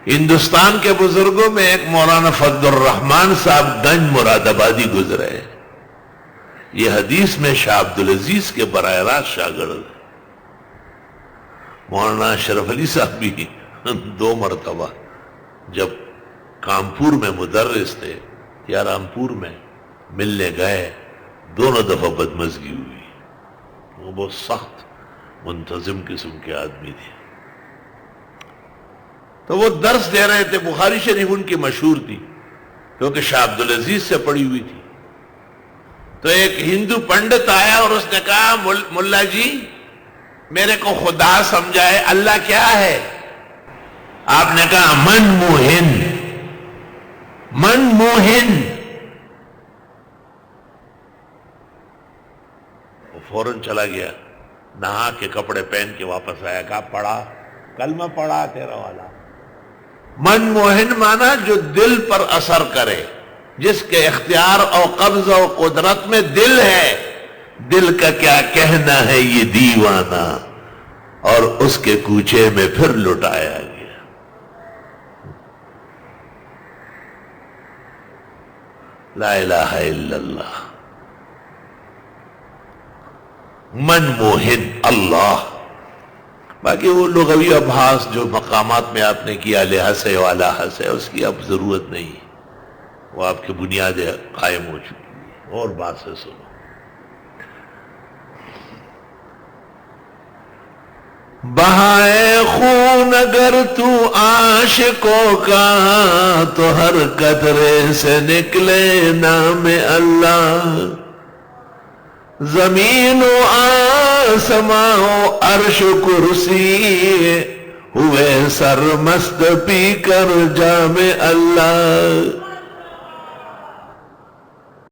ہندوستان کے بزرگوں میں ایک مولانا فضل الرحمان صاحب گنج مراد آبادی گزرے ہیں. یہ حدیث میں شاہ عبدالعزیز کے براہ راست شاگرد ہیں. مولانا اشرف علی صاحب بھی 2 مرتبہ جب کانپور میں مدرس تھے یا رامپور میں ملنے گئے، دونوں دفعہ بدمزگی ہوئی. وہ بہت سخت منتظم قسم کے آدمی تھے. تو وہ درس دے رہے تھے. بخاری شریف ان کی مشہور تھی کیونکہ شاہ عبدالعزیز سے پڑھی ہوئی تھی. تو ایک ہندو پنڈت آیا اور اس نے کہا ملا جی میرے کو خدا سمجھائے، اللہ کیا ہے؟ آپ نے کہا من موہن، من موہن. وہ فوراً چلا گیا، نہا کے کپڑے پہن کے واپس آیا. کہا پڑھا کلمہ پڑھا تیرا والا. من موہن مانا جو دل پر اثر کرے، جس کے اختیار اور قبض و قدرت میں دل ہے. دل کا کیا کہنا ہے یہ دیوانہ، اور اس کے کوچے میں پھر لٹایا گیا. لا الہ الا اللہ. من موہن اللہ. باقی وہ لغوی ابحاث جو مقامات میں آپ نے کیا لحظ ہے والا حس ہے، اس کی اب ضرورت نہیں، وہ آپ کی بنیادیں قائم ہو چکی ہیں. اور بات سے سنو. بہائے خون اگر تو عاشقوں کا، تو ہر قطرے سے نکلے نام اللہ. زمین و آسماں و عرش و کرسی ہوئے سرمست پی کر جام اللہ.